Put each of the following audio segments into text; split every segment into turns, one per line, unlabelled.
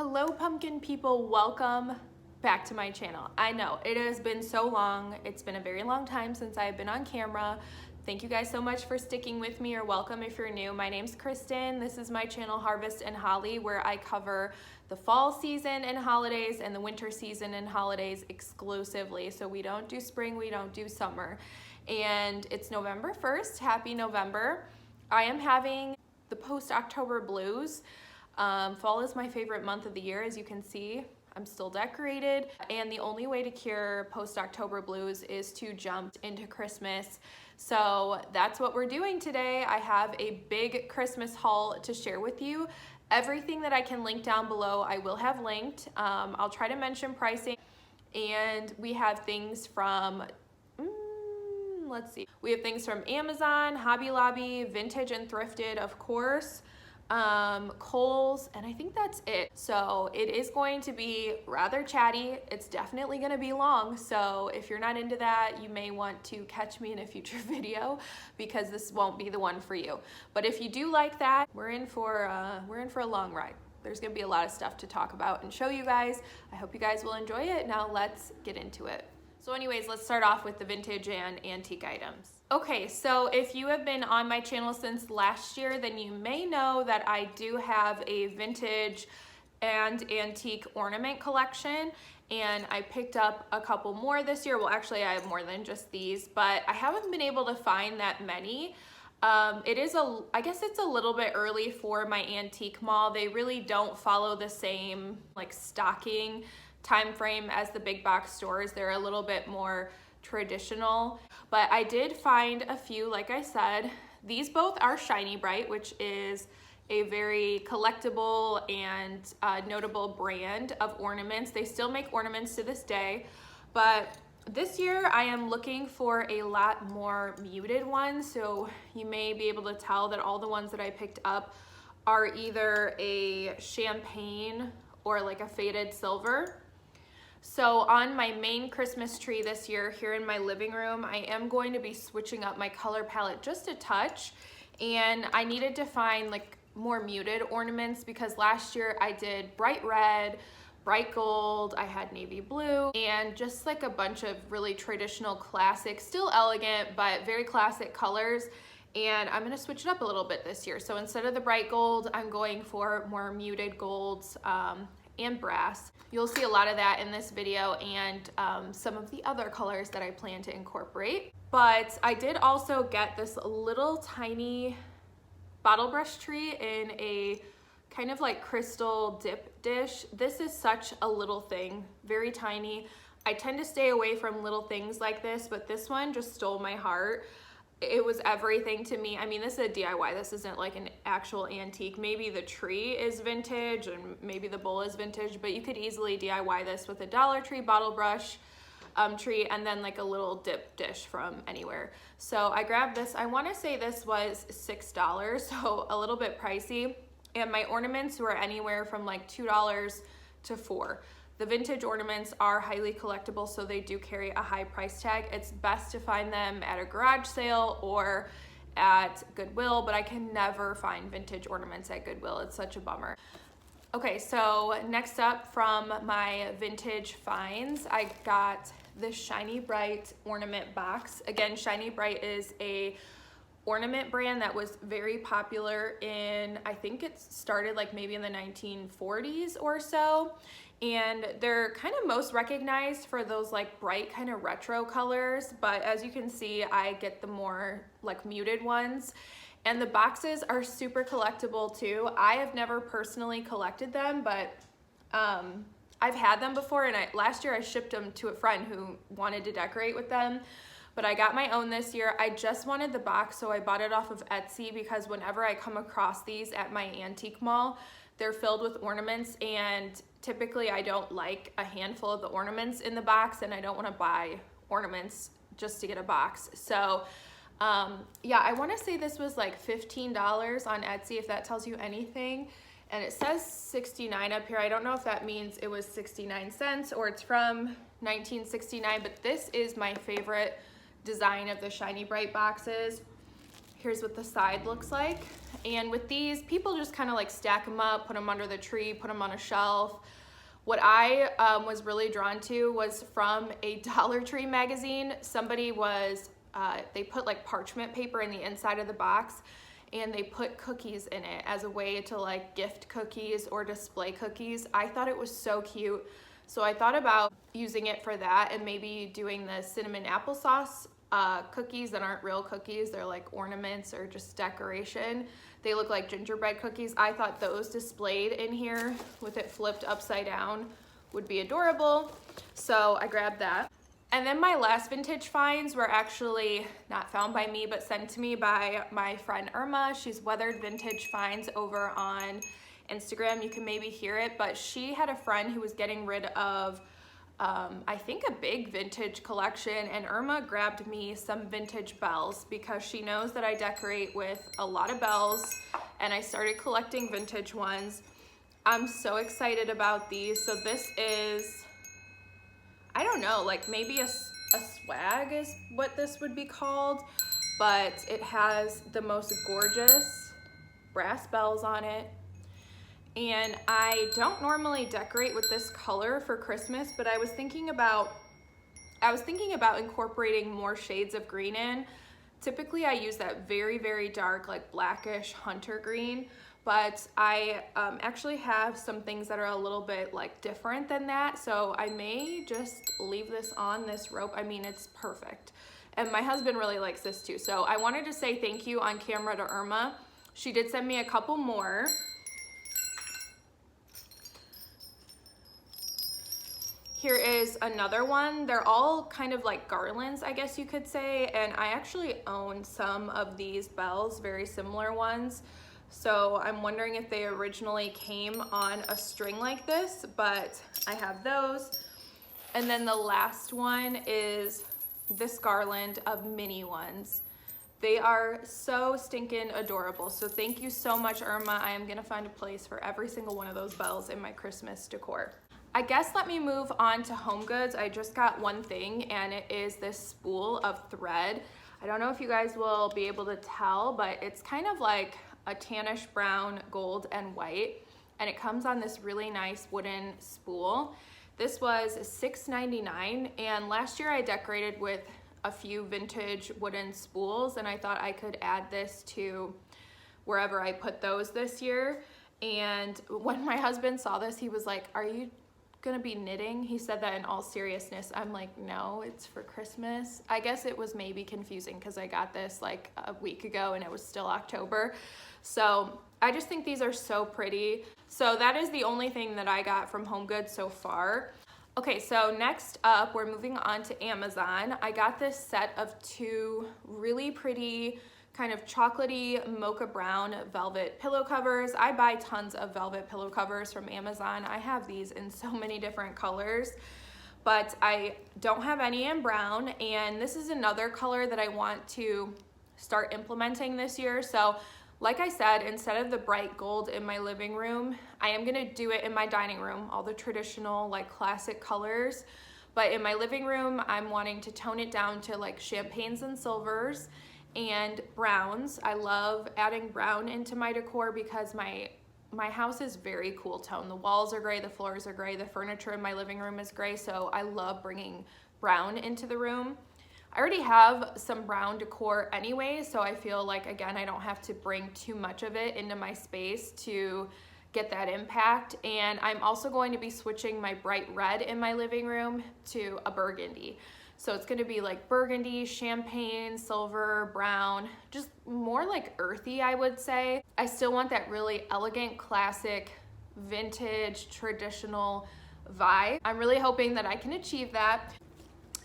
Hello pumpkin people, welcome back to my channel. I know it has been so long. It's been a very long time since I've been on camera. Thank you guys so much for sticking with me, or welcome if you're new. My name's Kristen. This is my channel Harvest and Holly, where I cover the fall season and holidays and the winter season and holidays exclusively. So we don't do spring, we don't do summer. And it's November 1st, happy November. I am having the post-October blues. Fall is my favorite month of the year, as you can see. I'm still decorated, and the only way to cure post-October blues is to jump into Christmas. So that's what we're doing today. I have a big Christmas haul to share with you. Everything that I can link down below, I will have linked. I'll try to mention pricing, and we have things from let's see. We have things from Amazon, Hobby Lobby, vintage and thrifted, of course, Kohls, and I think that's it. So it is going to be rather chatty. It's definitely going to be long. So if you're not into that, you may want to catch me in a future video because this won't be the one for you. But if you do like that, we're in for a long ride. There's going to be a lot of stuff to talk about and show you guys. I hope you guys will enjoy it. Now let's get into it. So anyways, let's start off with the vintage and antique items. Okay, so if you have been on my channel since last year, then you may know that I do have a vintage and antique ornament collection, and I picked up a couple more this year. Well, actually I have more than just these, but I haven't been able to find that many. I guess it's a little bit early for my antique mall. They really don't follow the same like stocking time frame as the big box stores. They're a little bit more traditional, but I did find a few. Like I said, these both are Shiny Bright, which is a very collectible and notable brand of ornaments. They still make ornaments to this day, but this year I am looking for a lot more muted ones. So you may be able to tell that all the ones that I picked up are either a champagne or like a faded silver. So on my main Christmas tree this year here in my living room, I am going to be switching up my color palette just a touch, and I needed to find like more muted ornaments because last year I did bright red, bright gold, I had navy blue, and just like a bunch of really traditional classic, still elegant, but very classic colors. And I'm gonna switch it up a little bit this year. So instead of the bright gold, I'm going for more muted golds, and brass. You'll see a lot of that in this video, and some of the other colors that I plan to incorporate. But I did also get this little tiny bottle brush tree in a kind of like crystal dip dish. This is such a little thing, very tiny. I tend to stay away from little things like this, but this one just stole my heart. It was everything to me. I mean, this is a DIY. This isn't like an actual antique. Maybe the tree is vintage and maybe the bowl is vintage, but you could easily DIY this with a Dollar Tree bottle brush tree and then like a little dip dish from anywhere. So I grabbed this. I want to say this was $6, so a little bit pricey. And my ornaments were anywhere from like $2 to $4. The vintage ornaments are highly collectible, so they do carry a high price tag. It's best to find them at a garage sale or at Goodwill, but I can never find vintage ornaments at Goodwill. It's such a bummer. Okay, so next up from my vintage finds, I got this Shiny Bright ornament box. Again, Shiny Bright is a ornament brand that was very popular in, I think it started like maybe in the 1940s or so. And they're kind of most recognized for those like bright kind of retro colors, but as you can see, I get the more like muted ones. And the boxes are super collectible too. I have never personally collected them, but I've had them before, and last year I shipped them to a friend who wanted to decorate with them. But I got my own this year. I just wanted the box, so I bought it off of Etsy because whenever I come across these at my antique mall, they're filled with ornaments, and typically I don't like a handful of the ornaments in the box, and I don't want to buy ornaments just to get a box. So yeah, I want to say this was like $15 on Etsy, if that tells you anything. And it says 69 up here. I don't know if that means it was 69 cents or it's from 1969, but this is my favorite design of the Shiny Bright boxes. Here's what the side looks like. And with these, people just kind of like stack them up, put them under the tree, put them on a shelf. What I was really drawn to was from a Dollar Tree magazine. Somebody was, they put like parchment paper in the inside of the box, and they put cookies in it as a way to like gift cookies or display cookies. I thought it was so cute. So I thought about using it for that and maybe doing the cinnamon applesauce cookies that aren't real cookies. They're like ornaments or just decoration. They look like gingerbread cookies. I thought those displayed in here with it flipped upside down would be adorable. So I grabbed that. And then my last vintage finds were actually not found by me, but sent to me by my friend Irma. She's Weathered Vintage Finds over on Instagram. You can maybe hear it, but she had a friend who was getting rid of I think a big vintage collection, and Irma grabbed me some vintage bells because she knows that I decorate with a lot of bells, and I started collecting vintage ones. I'm so excited about these. So this is, I don't know, like maybe a swag is what this would be called, but it has the most gorgeous brass bells on it. And I don't normally decorate with this color for Christmas, but I was thinking about incorporating more shades of green in. Typically I use that very, very dark, like blackish hunter green, but I actually have some things that are a little bit like different than that. So I may just leave this on this rope. I mean, it's perfect. And my husband really likes this too. So I wanted to say thank you on camera to Irma. She did send me a couple more. Here is another one. They're all kind of like garlands, I guess you could say. And I actually own some of these bells, very similar ones. So I'm wondering if they originally came on a string like this, but I have those. And then the last one is this garland of mini ones. They are so stinking adorable. So thank you so much, Irma. I am gonna find a place for every single one of those bells in my Christmas decor. I guess let me move on to Homegoods. I just got one thing, and it is this spool of thread. I don't know if you guys will be able to tell, but it's kind of like a tannish brown, gold, and white, and it comes on this really nice wooden spool. This was $6.99, and last year I decorated with a few vintage wooden spools, and I thought I could add this to wherever I put those this year. And when my husband saw this, he was like, "Are you gonna be knitting?" He said that in all seriousness. I'm like, no, it's for Christmas. I guess it was maybe confusing because I got this like a week ago and it was still October. So I just think these are so pretty. So that is the only thing that I got from Homegoods so far. Okay, so next up, we're moving on to Amazon. I got this set of two really pretty kind of chocolatey mocha brown velvet pillow covers. I buy tons of velvet pillow covers from Amazon. I have these in so many different colors, but I don't have any in brown, and this is another color that I want to start implementing this year. So like I said, instead of the bright gold in my living room, I am gonna do it in my dining room, all the traditional like classic colors. But in my living room, I'm wanting to tone it down to like champagnes and silvers and browns. I love adding brown into my decor because my house is very cool tone. The walls are gray, the floors are gray, the furniture in my living room is gray, so I love bringing brown into the room. I already have some brown decor anyway, so I feel like, again, I don't have to bring too much of it into my space to get that impact. And I'm also going to be switching my bright red in my living room to a burgundy. So it's gonna be like burgundy, champagne, silver, brown, just more like earthy, I would say. I still want that really elegant, classic, vintage, traditional vibe. I'm really hoping that I can achieve that.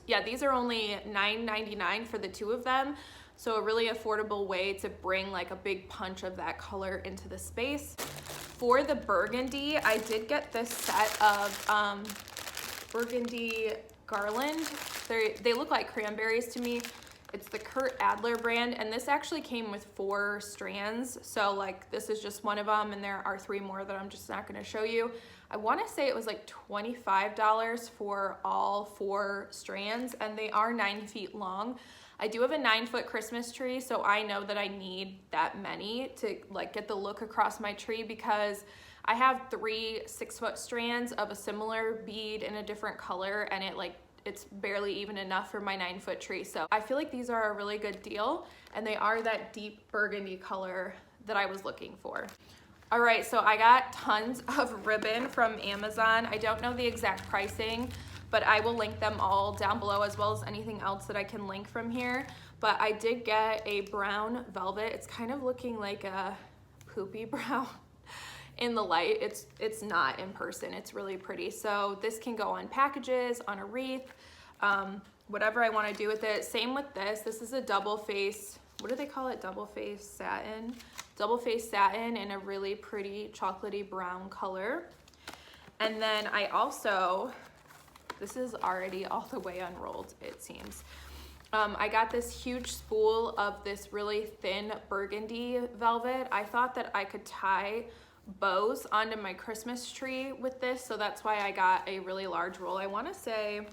Yeah, these are only $9.99 for the two of them. So a really affordable way to bring like a big punch of that color into the space. For the burgundy, I did get this set of burgundy garland. They look like cranberries to me. It's the Kurt Adler brand, and this actually came with 4 strands. So like this is just one of them, and there are 3 more that I'm just not gonna show you. I wanna say it was like $25 for all 4 strands, and they are 9 feet long. I do have a 9-foot Christmas tree, so I know that I need that many to like get the look across my tree, because I have 3 6-foot strands of a similar bead in a different color, and it's barely even enough for my 9-foot tree. So I feel like these are a really good deal, and they are that deep burgundy color that I was looking for. All right, so I got tons of ribbon from Amazon. I don't know the exact pricing, but I will link them all down below, as well as anything else that I can link from here. But I did get a brown velvet. It's kind of looking like a poopy brown in the light. It's not in person. It's really pretty. So this can go on packages, on a wreath, whatever I want to do with it. Same with this. This is a double face, what do they call it? Double face satin. Double face satin in a really pretty chocolatey brown color. And then I also, this is already all the way unrolled, it seems. I got this huge spool of this really thin burgundy velvet. I thought that I could tie bows onto my Christmas tree with this, so that's why I got a really large roll. I want to say,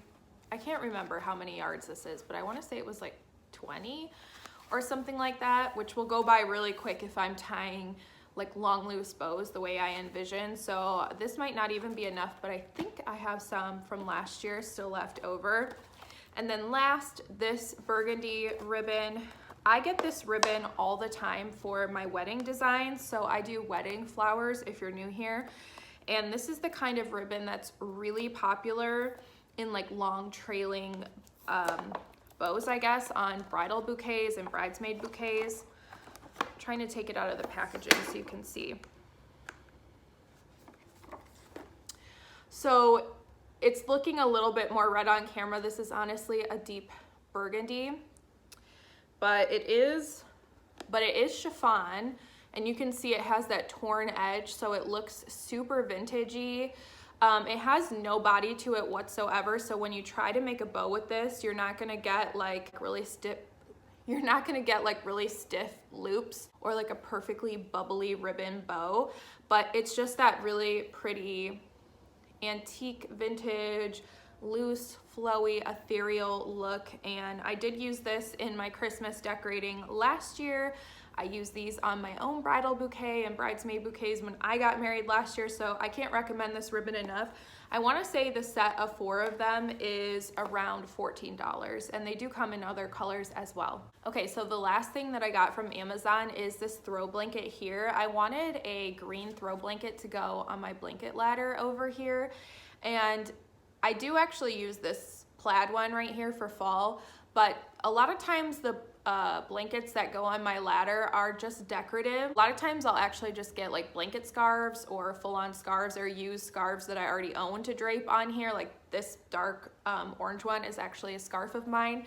I can't remember how many yards this is, but I want to say it was like 20 or something like that, which will go by really quick if I'm tying like long loose bows the way I envision. So this might not even be enough, but I think I have some from last year still left over. And then last, this burgundy ribbon. I get this ribbon all the time for my wedding designs. So I do wedding flowers if you're new here. And this is the kind of ribbon that's really popular in like long trailing bows, I guess, on bridal bouquets and bridesmaid bouquets. I'm trying to take it out of the packaging so you can see. So it's looking a little bit more red on camera. This is honestly a deep burgundy, but it is chiffon, and you can see it has that torn edge, so it looks super vintagey. It has no body to it whatsoever, so when you try to make a bow with this, you're not gonna get like really stiff loops or like a perfectly bubbly ribbon bow, but it's just that really pretty antique vintage, loose, flowy, ethereal look. And I did use this in my Christmas decorating last year. I used these on my own bridal bouquet and bridesmaid bouquets when I got married last year, so I can't recommend this ribbon enough. I want to say the set of 4 of them is around $14, and they do come in other colors as well. Okay, so the last thing that I got from Amazon is this throw blanket here. I wanted a green throw blanket to go on my blanket ladder over here, and I do actually use this plaid one right here for fall, but a lot of times the blankets that go on my ladder are just decorative. A lot of times I'll actually just get like blanket scarves or full-on scarves, or use scarves that I already own to drape on here. Like this dark orange one is actually a scarf of mine,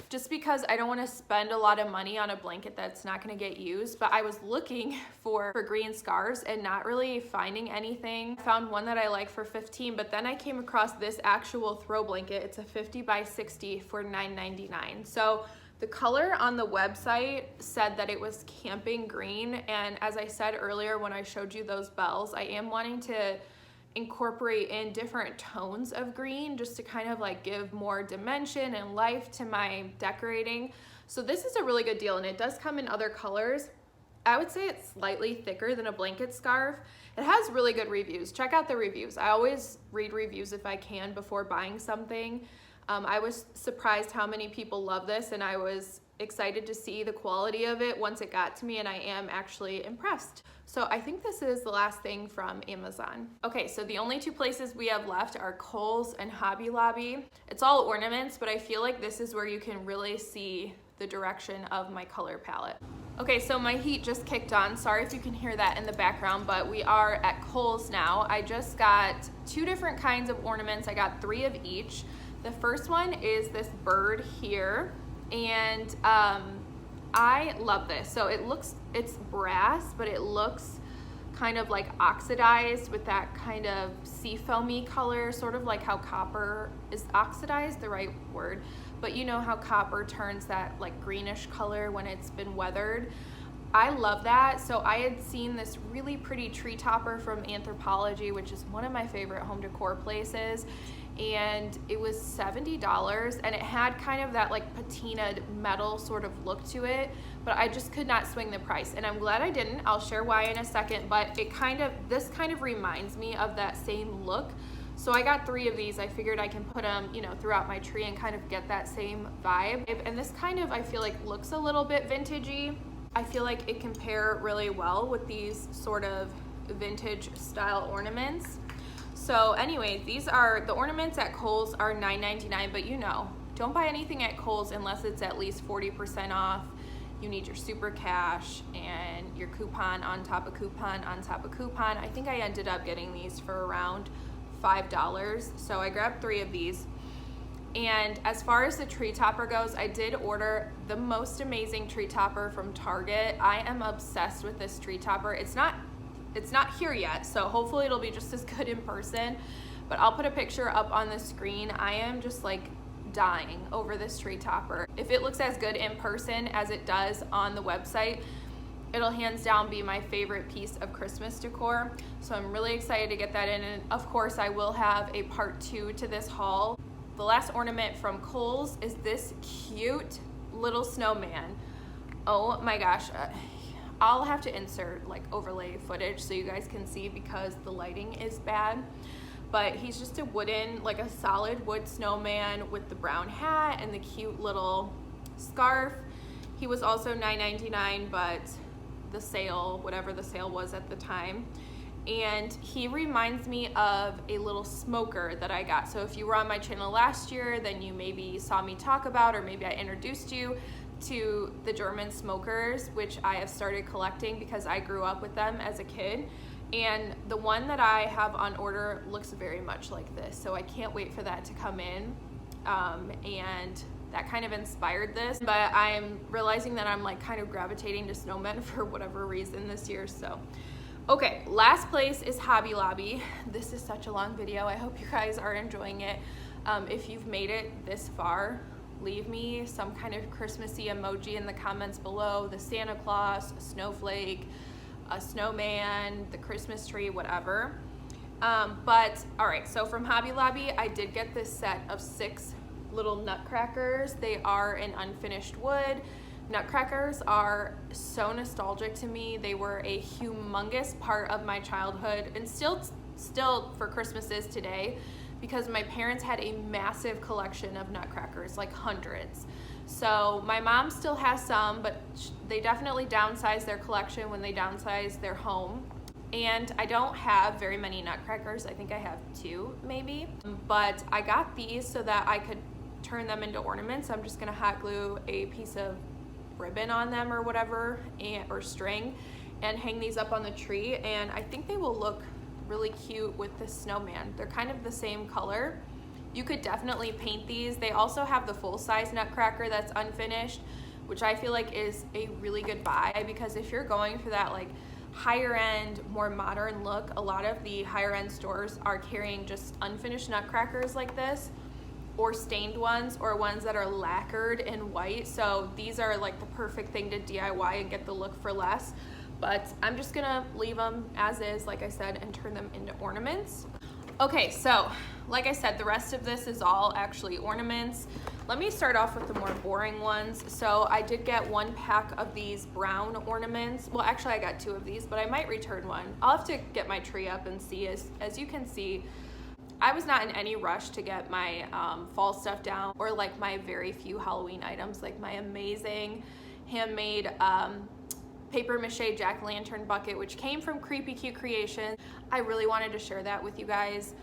just because I don't want to spend a lot of money on a blanket that's not going to get used. But I was looking for green scarves and not really finding anything. I found one that I like for $15, but then I came across this actual throw blanket. It's a 50 by 60 for $9.99. So the color on the website said that it was camping green, and as I said earlier when I showed you those bells, I am wanting to incorporate in different tones of green just to kind of like give more dimension and life to my decorating. So this is a really good deal, and it does come in other colors. I would say it's slightly thicker than a blanket scarf. It has really good reviews. Check out the reviews. I always read reviews if I can before buying something. I was surprised how many people love this, and I was excited to see the quality of it once it got to me, and I am actually impressed. So I think this is the last thing from Amazon. Okay, so the only 2 places we have left are Kohls and Hobby Lobby. It's all ornaments, but I feel like this is where you can really see the direction of my color palette. Okay, so my heat just kicked on. Sorry if you can hear that in the background, but we are at Kohls now. I just got 2 different kinds of ornaments. I got 3 of each. The first one is this bird here, and I love this. So it's brass, but it looks kind of like oxidized with that kind of seafoamy color, sort of like how copper is oxidized, the right word, but you know how copper turns that like greenish color when it's been weathered. I love that. So I had seen this really pretty tree topper from Anthropologie, which is one of my favorite home decor places, and it was $70, and it had kind of that like patinaed metal sort of look to it, but I just could not swing the price, and I'm glad I didn't. I'll share why in a second, but this kind of reminds me of that same look. So I got 3 of these. I figured I can put them, you know, throughout my tree and kind of get that same vibe. And this kind of, I feel like, looks a little bit vintagey. I feel like it can pair really well with these sort of vintage style ornaments. So anyway, these are the ornaments at Kohls are $9.99, but you know, don't buy anything at Kohls unless it's at least 40% off. You need your super cash and your coupon on top of coupon on top of coupon. I think I ended up getting these for around $5, so I grabbed 3 of these. And as far as the tree topper goes, I did order the most amazing tree topper from Target. I am obsessed with this tree topper. It's not here yet, so hopefully it'll be just as good in person, but I'll put a picture up on the screen. I am just like dying over this tree topper. If it looks as good in person as it does on the website, it'll hands down be my favorite piece of Christmas decor. So I'm really excited to get that in, and of course I will have a part 2 to this haul. The last ornament from Kohls is this cute little snowman. Oh my gosh. I'll have to insert like overlay footage so you guys can see because the lighting is bad. But he's just a wooden, like a solid wood snowman with the brown hat and the cute little scarf. He was also $9.99, but the sale, whatever the sale was at the time. And he reminds me of a little smoker that I got. So if you were on my channel last year, then you maybe saw me talk about, or maybe I introduced you to the German smokers, which I have started collecting because I grew up with them as a kid. And the one that I have on order looks very much like this. So I can't wait for that to come in. And that kind of inspired this, but I'm realizing that I'm like kind of gravitating to snowmen for whatever reason this year. So okay, last place is Hobby Lobby. This is such a long video. I hope you guys are enjoying it. If you've made it this far, leave me some kind of Christmassy emoji in the comments below. The Santa Claus, a snowflake, a snowman, the Christmas tree, whatever. But all right, so from Hobby Lobby, I did get this set of 6 little nutcrackers. They are in unfinished wood. Nutcrackers are so nostalgic to me. They were a humongous part of my childhood, and still for Christmases today, because my parents had a massive collection of nutcrackers, like hundreds. So my mom still has some, but they definitely downsized their collection when they downsized their home. And I don't have very many nutcrackers. I think I have 2 maybe, but I got these so that I could turn them into ornaments. I'm just gonna hot glue a piece of ribbon on them or whatever, or string, and hang these up on the tree, and I think they will look really cute with this snowman. They're kind of the same color. You could definitely paint these. They also have the full-size nutcracker that's unfinished, which I feel like is a really good buy, because if you're going for that like higher end, more modern look, a lot of the higher end stores are carrying just unfinished nutcrackers like this, or stained ones, or ones that are lacquered in white. So these are like the perfect thing to DIY and get the look for less. But I'm just gonna leave them as is, like I said, and turn them into ornaments. Okay, so like I said, the rest of this is all actually ornaments. Let me start off with the more boring ones. So I did get 1 pack of these brown ornaments. Well, actually I got 2 of these, but I might return one. I'll have to get my tree up and see. As you can see, I was not in any rush to get my fall stuff down, or like my very few Halloween items, like my amazing handmade paper mache jack-o'-lantern bucket, which came from Creepy Cute Creations. I really wanted to share that with you guys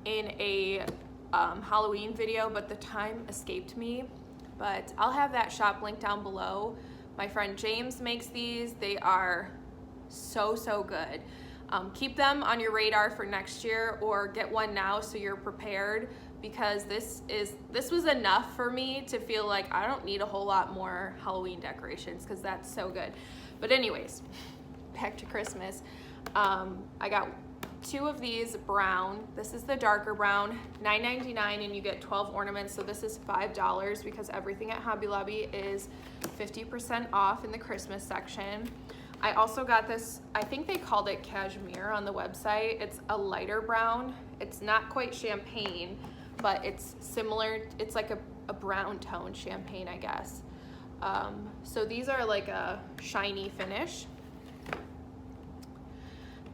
in a Halloween video, but the time escaped me. But I'll have that shop linked down below. My friend James makes these. They are so good. Keep them on your radar for next year, or get one now so you're prepared, because this was enough for me to feel like I don't need a whole lot more Halloween decorations, because that's so good. But anyways, back to Christmas. I got 2 of these brown. This is the darker brown, $9.99, and you get 12 ornaments. So this is $5 because everything at Hobby Lobby is 50% off in the Christmas section. I also got this, I think they called it cashmere on the website. It's a lighter brown. It's not quite champagne, but it's similar. It's like a brown tone champagne, I guess. So these are like a shiny finish.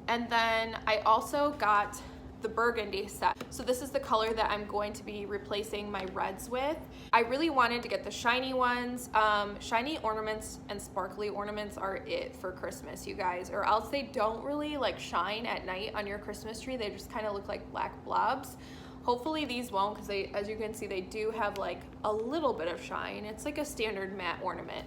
And then I also got the burgundy set. So this is the color that I'm going to be replacing my reds with. I really wanted to get the shiny ones. Shiny ornaments and sparkly ornaments are it for Christmas, you guys, or else they don't really like shine at night on your Christmas tree. They just kind of look like black blobs. Hopefully these won't, because they, as you can see, they do have like a little bit of shine. It's like a standard matte ornament.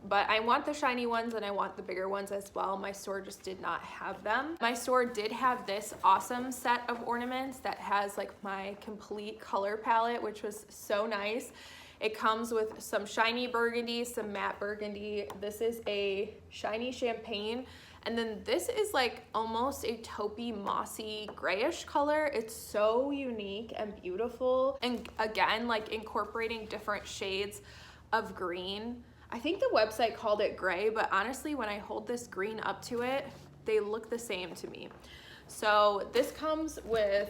But I want the shiny ones and I want the bigger ones as well. My store just did not have them. My store did have this awesome set of ornaments that has like my complete color palette, which was so nice. It comes with some shiny burgundy, some matte burgundy. This is a shiny champagne. And then this is like almost a taupey, mossy, grayish color. It's so unique and beautiful. And again, like incorporating different shades of green. I think the website called it gray, but honestly, when I hold this green up to it, they look the same to me. So this comes with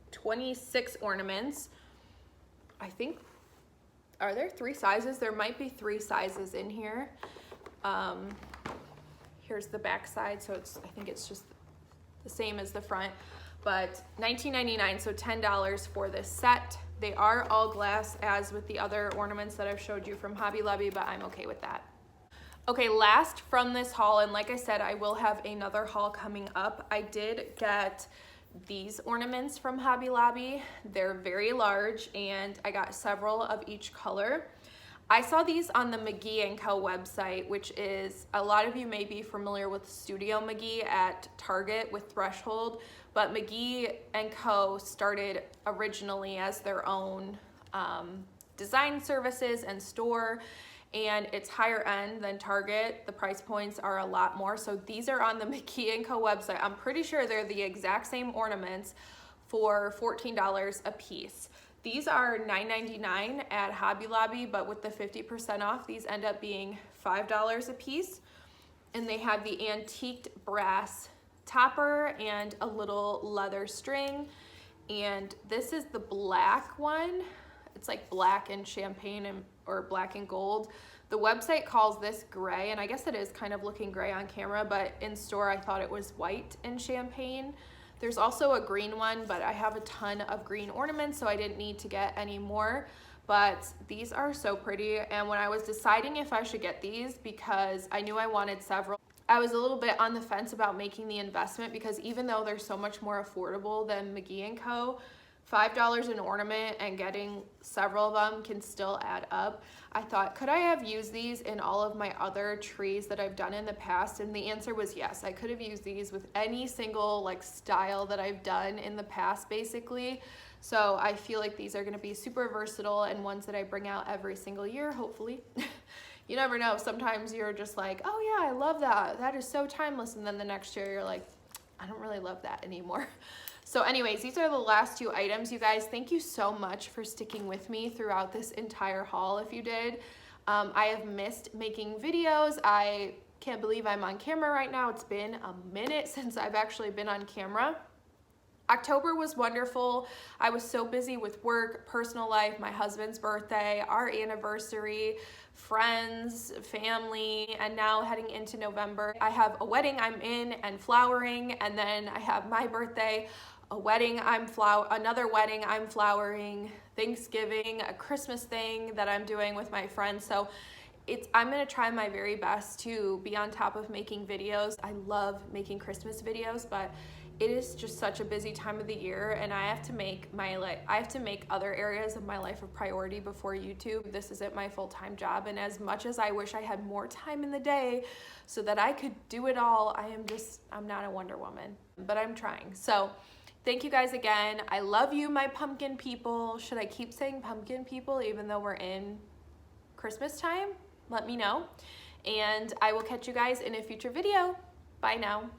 26 ornaments. I think, are there 3 sizes? There might be 3 sizes in here. Here's the back side, so I think it's just the same as the front, but $19.99, so $10 for this set. They are all glass, as with the other ornaments that I've showed you from Hobby Lobby, but I'm okay with that. Okay, last from this haul, and like I said, I will have another haul coming up. I did get these ornaments from Hobby Lobby. They're very large, and I got several of each color. I saw these on the McGee & Co website, which is, a lot of you may be familiar with Studio McGee at Target with Threshold, but McGee & Co started originally as their own design services and store, and it's higher end than Target. The price points are a lot more. So these are on the McGee & Co website. I'm pretty sure they're the exact same ornaments for $14 a piece. These are $9.99 at Hobby Lobby, but with the 50% off, these end up being $5 a piece. And they have the antiqued brass topper and a little leather string. And this is the black one. It's like black and champagne or black and gold. The website calls this gray, and I guess it is kind of looking gray on camera, but in store I thought it was white and champagne. There's also a green one, but I have a ton of green ornaments, so I didn't need to get any more. But these are so pretty, and when I was deciding if I should get these, because I knew I wanted several, I was a little bit on the fence about making the investment, because even though they're so much more affordable than McGee & Co., $5 an ornament and getting several of them can still add up. I thought, could I have used these in all of my other trees that I've done in the past? And the answer was yes. I could have used these with any single like style that I've done in the past, basically. So I feel like these are going to be super versatile and ones that I bring out every single year, hopefully. You never know. Sometimes you're just like, oh yeah, I love that. That is so timeless. And then the next year you're like, I don't really love that anymore. So anyways, these are the last 2 items, you guys. Thank you so much for sticking with me throughout this entire haul, if you did. I have missed making videos. I can't believe I'm on camera right now. It's been a minute since I've actually been on camera. October was wonderful. I was so busy with work, personal life, my husband's birthday, our anniversary, friends, family, and now heading into November, I have a wedding I'm in and flowering, and then I have my birthday, a wedding another wedding I'm flowering, Thanksgiving, a Christmas thing that I'm doing with my friends. So I'm gonna try my very best to be on top of making videos. I love making Christmas videos, but it is just such a busy time of the year, and I have to make other areas of my life a priority before YouTube. This isn't my full-time job, and as much as I wish I had more time in the day so that I could do it all, I'm not a Wonder Woman, but I'm trying. So thank you guys again. I love you, my pumpkin people. Should I keep saying pumpkin people even though we're in Christmas time? Let me know, and I will catch you guys in a future video. Bye now.